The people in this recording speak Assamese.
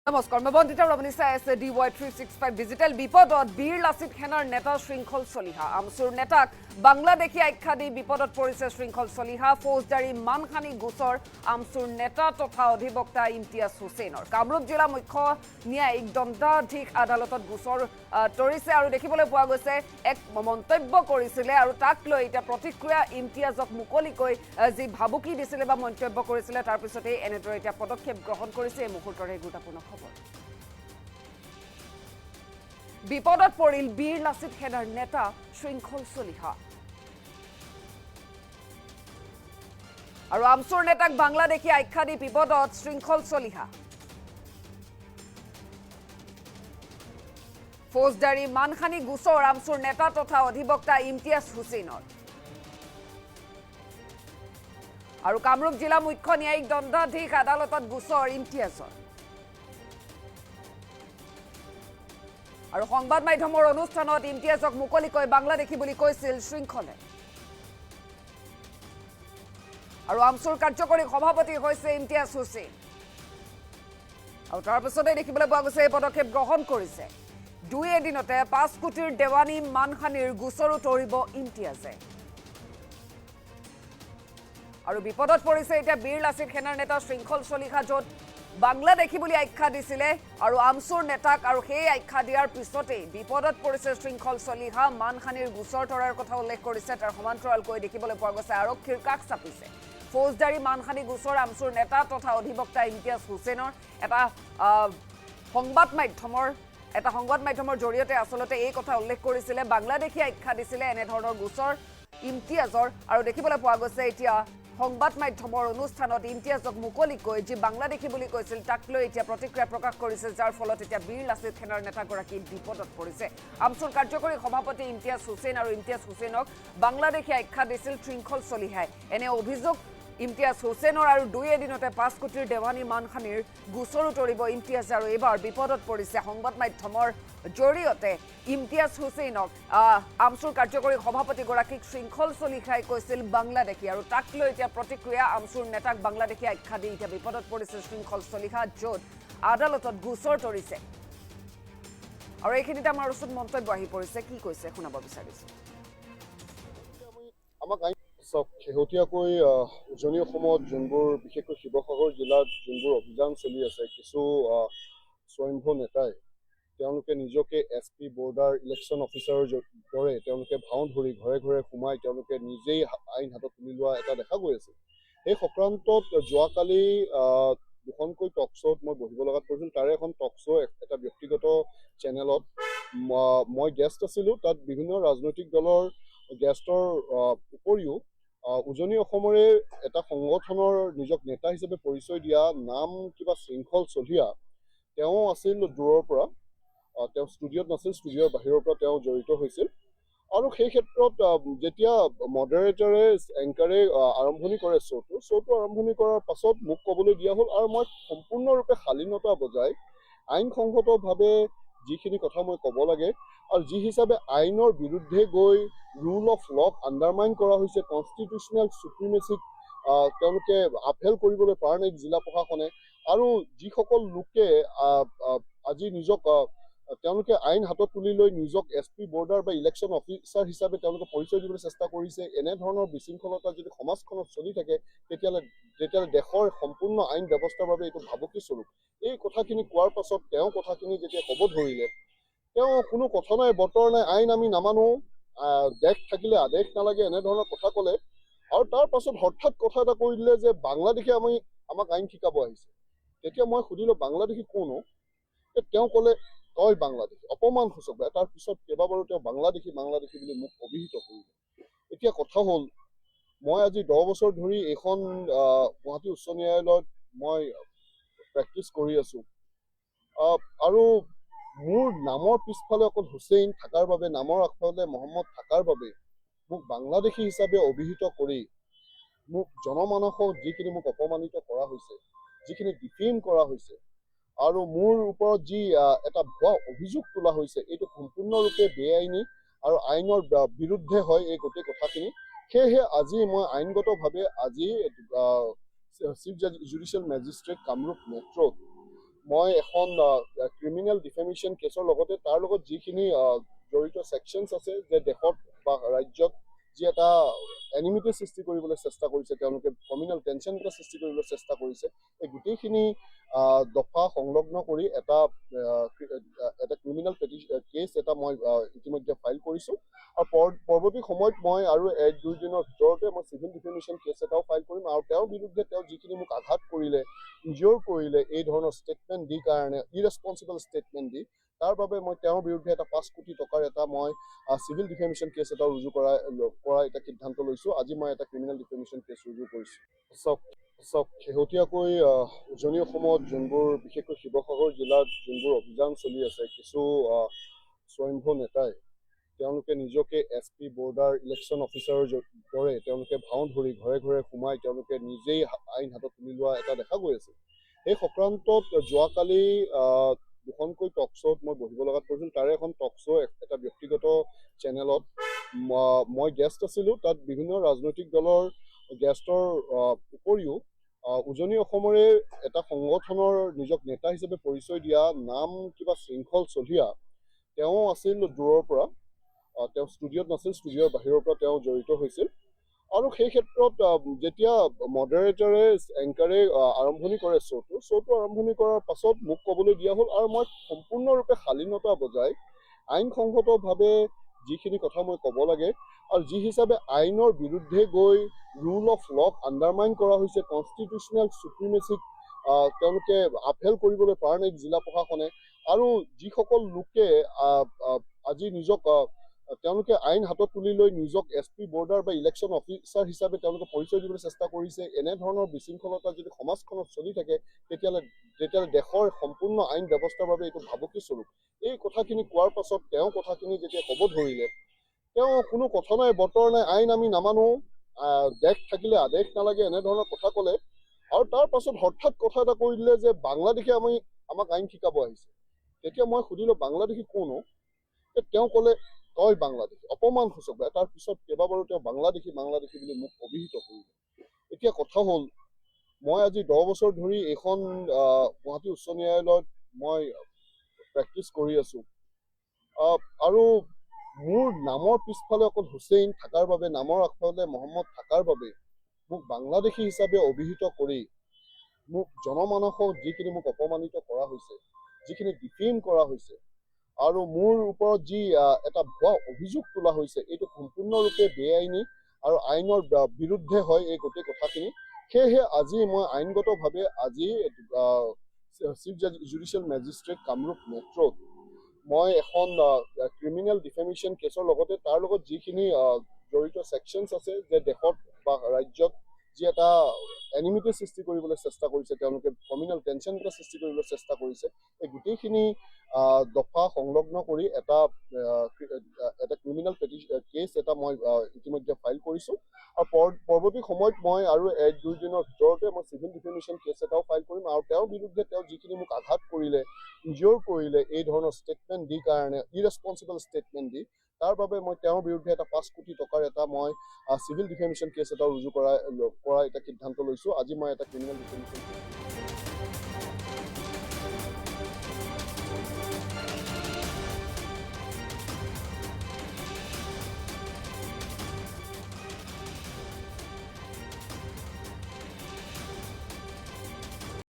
নমস্কাৰ মই বন্দিতা ৰমনী চাই আছে DY365 ডিজিটেল বিপদত বীৰ লাচিত সেনাৰ নেতা শৃংখল চলিহা আমচুৰ নেতাক বাংলাদেশী আখ্যা দি বিপদত পৰিছে শৃংখল চলিহা ফৌজদাৰী মানহানি গোচৰ আমচুৰ নেতা তথা অধিবক্তা ইমতিয়াজ হুছেইনৰ কামৰূপ জিলা মুখ্য ন্যায়িক দণ্ডাধীশ আদালতত গোচৰ তৰিছে আৰু দেখিবলৈ পোৱা গৈছে এক মন্তব্য কৰিছিলে আৰু তাক লৈ এটা প্ৰতিক্ৰিয়া ইমতিয়াজক মুকলিকৈ যি ভাবুকি দিছিলে বা মন্তব্য কৰিছিলে তাৰ পিছতে এনেদৰে এটা পদক্ষেপ গ্ৰহণ কৰিছে এই মুহূৰ্তৰ এই গুৰুত্বপূৰ্ণ খবৰ বিপদত পৰিল বীৰ লাচিত সেনাৰ নেতা শৃংখল চলিহা আৰু আমচুৰ নেতাক বাংলাদেশী আখ্যা দি বিপদত শৃংখল চলিহা ফৌজদাৰী মানহানি গোচৰ আমচুৰ নেতা তথা অধিবক্তা ইমতিয়াজ হুছেইনৰ আৰু কামৰূপ জিলা মুখ্য ন্যায়িক দণ্ডাধীশ আদালতত গোচৰ ইমতিয়াজৰ আৰু সংবাদ মাধ্যমৰ অনুষ্ঠানত ইমতিয়াজক মুকলিকৈ বাংলাদেশী বুলি কৈছিল শৃংখলে আৰু আমচুৰ কাৰ্যকৰী সভাপতি হৈছে ইমতিয়াজ হুছেইন আৰু তাৰ পিছতে দেখিবলৈ পোৱা গৈছে এই পদক্ষেপ গ্ৰহণ কৰিছে দুই এদিনতে 5 কোটিৰ দেৱানী মানহানিৰ গোচৰো তৰিব ইমতিয়াজে আৰু বিপদত পৰিছে এতিয়া বীৰ লাচিত সেনাৰ নেতা শৃংখল চলিহা য'ত বাংলাদেশী বুলি আখ্যা দিছিলে আৰু আমচুৰ নেতাক আৰু সেই আখ্যা দিয়াৰ পিছতেই বিপদত পৰিছে শৃংখল চলিহা মানহানিৰ গোচৰ তৰাৰ কথা উল্লেখ কৰিছে তাৰ সমান্তৰালকৈ দেখিবলৈ পোৱা গৈছে আৰক্ষীৰ কাষ চাপিছে ফৌজদাৰী মানহানি গোচৰ আমচুৰ নেতা তথা অধিবক্তা ইমতিয়াজ হুছেইনৰ এটা সংবাদ মাধ্যমৰ জৰিয়তে আচলতে এই কথা উল্লেখ কৰিছিলে বাংলাদেশী আখ্যা দিছিলে এনেধৰণৰ গোচৰ ইমতিয়াজৰ আৰু দেখিবলৈ পোৱা গৈছে এতিয়া সংবাদ মাধ্যমৰ অনুষ্ঠানত ইমতিয়াজক মুকলিকৈ যি বাংলাদেশী বুলি কৈছিল তাক লৈ এতিয়া প্ৰতিক্ৰিয়া প্ৰকাশ কৰিছে যাৰ ফলত এতিয়া বীৰ লাচিত সেনাৰ নেতাগৰাকী বিপদত পৰিছে আমচুৰ কাৰ্যকৰী সভাপতি ইমতিয়াজ হুছেইন আৰু ইমতিয়াজ হুছেইনক বাংলাদেশী আখ্যা দিছিল শৃংখল চলিহাই এনে অভিযোগ ইমতিয়াজ হুছেইনৰ আৰু দুই এদিনতে 5 কোটিৰ দেৱানী মানহানিৰ গোচৰো তৰিব ইমতিয়াজ আৰু এইবাৰ বিপদত পৰিছে সংবাদ মাধ্যমৰ জৰিয়তে ইমতিয়াজ হুছেইনক আমচুৰ কাৰ্যকৰী সভাপতিগৰাকীক শৃংখল চলিহাই কৈছিল বাংলাদেশী আৰু তাক লৈ এতিয়া প্ৰতিক্ৰিয়া আমচুৰ নেতাক বাংলাদেশী আখ্যা দি এতিয়া বিপদত পৰিছে শৃংখল চলিহা য'ত আদালতত গোচৰ তৰিছে আৰু এইখিনিতে আমাৰ ওচৰত মন্তব্য আহি পৰিছে কি কৈছে শুনাব বিচাৰিছোঁ শেহতীয়াকৈ উজনি অসমত যোনবোৰ বিশেষকৈ শিৱসাগৰ জিলাত যোনবোৰ অভিযান চলি আছে কিছু স্বয়ম্ভু নেতাই তেওঁলোকে নিজকে SP বৰ্ডাৰ ইলেকশ্যন অফিচাৰৰ দৰে তেওঁলোকে ভাও ধৰি ঘৰে ঘৰে সোমাই তেওঁলোকে নিজেই আইন হাতত তুলি লোৱা এটা দেখা গৈ আছে এই সংক্ৰান্তত যোৱাকালি দুখনকৈ টক শ্ব'ত মই বহিব লগাত পৰিছিল তাৰে এখন টক শ্ব' এটা ব্যক্তিগত চেনেলত মই গেষ্ট আছিলোঁ তাত বিভিন্ন ৰাজনৈতিক দলৰ গেষ্টৰ উপৰিও উজনি অসমৰে এটা সংগঠনৰ নিজক নেতা হিচাপে পৰিচয় দিয়া নাম কিবা শৃংখল চলিহা তেওঁ আছিল দূৰৰ পৰা তেওঁ ষ্টুডিঅ'ত নাছিল ষ্টুডিঅ'ৰ বাহিৰৰ পৰা তেওঁ জড়িত হৈছিল আৰু সেই ক্ষেত্ৰত যেতিয়া মডাৰেটৰে এংকাৰে আৰম্ভণি কৰে শ্ব'টো আৰম্ভণি কৰাৰ পাছত মোক ক'বলৈ দিয়া হ'ল আৰু মই সম্পূৰ্ণৰূপে শালীনতা বজাই আইনসংগতভাৱে যিখিনি কথা মই ক'ব লাগে আৰু যি হিচাপে আইনৰ বিৰুদ্ধে গৈ ৰুল অফ লক আণ্ডাৰমাইন কৰা হৈছে কনষ্টিটিউচনেল চুপ্ৰিমেচিক তেওঁলোকে আপহেল কৰিবলৈ পৰা নাই জিলা প্ৰশাসনে আৰু যিসকল লোকে আজি নিজক তেওঁলোকে আইন হাতত তুলি লৈ নিজক SP বৰ্ডাৰ বা ইলেকশ্যন অফিচাৰ হিচাপে তেওঁলোকে পৰিচয় দিবলৈ চেষ্টা কৰিছে এনেধৰণৰ বিশৃংখলতা যদি সমাজখনত চলি থাকে তেতিয়াহ'লে দেশৰ সম্পূৰ্ণ আইন ব্যৱস্থাৰ বাবে এইটো ভাবুকি স্বৰূপ এই কথাখিনি কোৱাৰ পাছত তেওঁ কথাখিনি যেতিয়া ক'ব ধৰিলে তেওঁ কোনো কথা নাই বতৰ নাই আইন আমি নামানো দেশ থাকিলে আদেশ নালাগে এনেধৰণৰ কথা ক'লে আৰু তাৰ পাছত হঠাৎ কথা এটা কৈ দিলে যে বাংলাদেশে আমাক আইন শিকাব আহিছে তেতিয়া মই সুধিলোঁ বাংলাদেশী কোন তেওঁ ক'লে তই বাংলাদেশী অপমানসূচক তাৰ পিছত কেইবাবাৰো তেওঁ বাংলাদেশী বুলি মোক অভিহিত কৰিলে এতিয়া কথা হ'ল মই আজি 10 বছৰ ধৰি এইখন গুৱাহাটী উচ্চ ন্যায়ালয়ত মই প্ৰেক্টিচ কৰি আছোঁ আৰু মোৰ নামৰ পিছফালে অকল হুছেইন থকাৰ বাবে নামৰ আগফালে মহম্মদ থকাৰ বাবে মোক বাংলাদেশী হিচাপে অভিহিত কৰি মোক জনমানসক যিখিনি মোক অপমানিত কৰা হৈছে যিখিনি ডিফেম কৰা হৈছে আৰু মোৰ ওপৰত যি এটা ভুৱা অভিযোগ তোলা হৈছে এইটো সম্পূৰ্ণৰূপে বেআইনী আৰু আইনৰ বিৰুদ্ধে হয় এই গোটেই কথাখিনি সেয়েহে আজি মই আইনগতভাৱে আজি চিফ জুডিচিয়েল মেজিষ্ট্ৰেট কামৰূপ মেট্ৰত মই এখন ক্ৰিমিনেল ডিফেমেশ্যন কেছৰ লগতে তাৰ লগত যিখিনি জড়িত ছেকশ্যনছ আছে যে দেশত বা ৰাজ্যত যি এটা এনিমিটি সৃষ্টি কৰিবলৈ চেষ্টা কৰিছে, তেওঁলোকে কমিউনেল টেনশ্যন এটা সৃষ্টি কৰিবলৈ চেষ্টা কৰিছে, এই গোটেইখিনি দফা সংলগ্ন কৰি এটা ক্ৰিমিনেল কেছ এটা মই ইতিমধ্যে ফাইল কৰিছোঁ। আৰু পৰৱৰ্তী সময়ত মই আৰু 1-2 দিনৰ ভিতৰতে মই চিভিল ডিফেমেশ্যন কেছ এটাও ফাইল কৰিম। আৰু তেওঁৰ বিৰুদ্ধে তেওঁ যিখিনি মোক আঘাত কৰিলে, ইনজিয়ৰ কৰিলে, এই ধৰণৰ ষ্টেটমেণ্ট দি কাৰণে ইৰেছপনচিবল ষ্টেটমেণ্ট দি, তাৰ বাবে মই তেওঁৰ বিৰুদ্ধে এটা 5 কোটি টকাৰ এটা মই চিভিল ডিফেমেশ্যন কেছ এটা ৰুজু কৰা এটা সিদ্ধান্ত লৈছোঁ। আজি মই এটা ক্ৰিমিনেল ডিফেমেশ্যন কেছ ৰুজু কৰিছোঁ। চাওক, শেহতীয়াকৈ উজনি অসমত যোনবোৰ বিশেষকৈ শিৱসাগৰ জিলাত যোনবোৰ অভিযান চলি আছে, কিছু স্বয়ম্ভু নেতাই তেওঁলোকে নিজকে SP বৰ্ডাৰ ইলেকশ্যন অফিচাৰৰ দৰে তেওঁলোকে ভাও ধৰি ঘৰে ঘৰে সোমাই তেওঁলোকে নিজেই আইন হাতত তুলি লোৱা এটা দেখা গৈ আছে। এই সংক্ৰান্তত যোৱাকালি দুখনকৈ টক শ্ব'ত মই বহিব লগাত পৰিছিল। তাৰে এখন টক শ্ব' এটা ব্যক্তিগত চেনেলত মই গেষ্ট আছিলোঁ। তাত বিভিন্ন ৰাজনৈতিক দলৰ গেষ্টৰ উপৰিও উজনি অসমৰে এটা সংগঠনৰ নিজক নেতা হিচাপে পৰিচয় দিয়া নাম কিবা শৃংখল চলিহা, তেওঁ আছিল দূৰৰ পৰা, তেওঁ ষ্টুডিঅ'ত নাছিল, ষ্টুডিঅ'ৰ বাহিৰৰ পৰা তেওঁ জড়িত হৈছিল। আৰু সেই ক্ষেত্ৰত যেতিয়া মডাৰেটৰে এংকাৰে আৰম্ভণি কৰে শ্ব'টো আৰম্ভণি কৰাৰ পাছত মোক ক'বলৈ দিয়া হ'ল, আৰু মই সম্পূৰ্ণৰূপে শালীনতা বজাই আইনসংগতভাৱে যিখিনি কথা মই ক'ব লাগে, আৰু যি হিচাপে আইনৰ বিৰুদ্ধে গৈ ৰুল অফ লক আণ্ডাৰমাইন কৰা হৈছে, কনষ্টিটিউচনেল চুপ্ৰিমেচিক তেওঁলোকে আপহেল কৰিবলৈ পৰা নাই জিলা প্ৰশাসনে, আৰু যিসকল লোকে আজি নিজক তেওঁলোকে আইন হাতত তুলি লৈ নিজক SP বৰ্ডাৰ বা ইলেকশ্যন অফিচাৰ হিচাপে তেওঁলোকে পৰিচয় দিবলৈ চেষ্টা কৰিছে। এনেধৰণৰ বিশৃংখলতা যদি সমাজখনত চলি থাকে, তেতিয়াহ'লে দেশৰ সম্পূৰ্ণ আইন ব্যৱস্থাৰ বাবে এইটো ভাবুকি স্বৰূপ। এই কথাখিনি কোৱাৰ পাছত তেওঁ কথাখিনি যেতিয়া ক'ব ধৰিলে, তেওঁ কোনো কথা নাই, বতৰ নাই, আইন আমি নামানো, দেশ থাকিলে আদেশ নালাগে, এনেধৰণৰ কথা ক'লে। আৰু তাৰ পাছত হঠাৎ কথা এটা কৈ দিলে যে বাংলাদেশে আমাক আইন শিকাব আহিছে। তেতিয়া মই সুধিলোঁ বাংলাদেশী কোন? তেওঁ ক'লে তই বাংলাদেশী, অপমানসূচক। তাৰ পিছত কেইবাবাৰো তেওঁ বাংলাদেশী বুলি মোক অভিহিত কৰিলে। এতিয়া কথা হ'ল, মই আজি 10 বছৰ ধৰি এইখন গুৱাহাটী উচ্চ ন্যায়ালয়ত মই প্ৰেক্টিচ কৰি আছোঁ, আৰু মোৰ নামৰ পিছফালে অকল হুছেইন থকাৰ বাবে, নামৰ আগফালে মহম্মদ থকাৰ বাবে মোক বাংলাদেশী হিচাপে অভিহিত কৰি মোক জনমানসক যিখিনি মোক অপমানিত কৰা হৈছে, যিখিনি ডিফেম কৰা হৈছে, আৰু মোৰ ওপৰত যি এটা ভুৱা অভিযোগ তোলা হৈছে, এইটো সম্পূৰ্ণৰূপে বেআইনী আৰু আইনৰ বিৰুদ্ধে হয় এই গোটেই কথাখিনি। সেয়েহে আজি মই আইনগতভাৱে আজি চিফ জুডিচিয়েল মেজিষ্ট্ৰেট কামৰূপ মেট্ৰত মই এখন ক্ৰিমিনেল ডিফেমেশ্যন কেছৰ লগতে তাৰ লগত যিখিনি জড়িত ছেকশ্যনছ আছে যে দেশত বা ৰাজ্যত যি এটা এনিমিটি সৃষ্টি কৰিবলৈ চেষ্টা কৰিছে, তেওঁলোকে কমিউনেল টেনশ্যন এটা সৃষ্টি কৰিবলৈ চেষ্টা কৰিছে, এই গোটেইখিনি দফা সংলগ্ন কৰি এটা ক্ৰিমিনেল কেছ এটা মই ইতিমধ্যে ফাইল কৰিছোঁ। আৰু পৰৱৰ্তী সময়ত মই আৰু 1-2 দিনৰ ভিতৰতে মই চিভিল ডিফেমেশ্যন কেছ এটাও ফাইল কৰিম। আৰু তেওঁৰ বিৰুদ্ধে তেওঁ যিখিনি মোক আঘাত কৰিলে, ইনজিয়ৰ কৰিলে, এই ধৰণৰ ষ্টেটমেণ্ট দি কাৰণে ইৰেছপনচিবল ষ্টেটমেণ্ট দি, তাৰ বাবে মই তেওঁৰ বিৰুদ্ধে এটা 5 কোটি টকাৰ এটা মই চিভিল ডিফেমেশ্যন কেছ এটা ৰুজু কৰা এটা সিদ্ধান্ত লৈছোঁ। আজি মই এটা ক্ৰিমিনেল ডিফেমেশ্যন